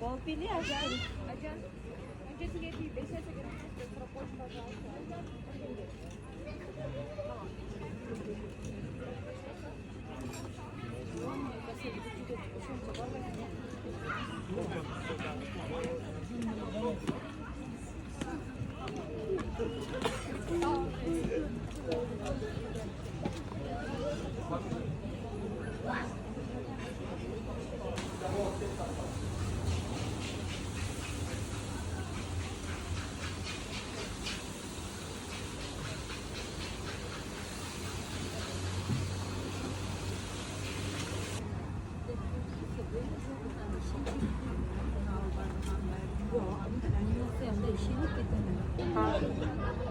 Кого пили, а что ли? Один. Где тебе 50 грамм, пропой, пожалуйста. Yok, bir tane yok. Sen de işini getirdin.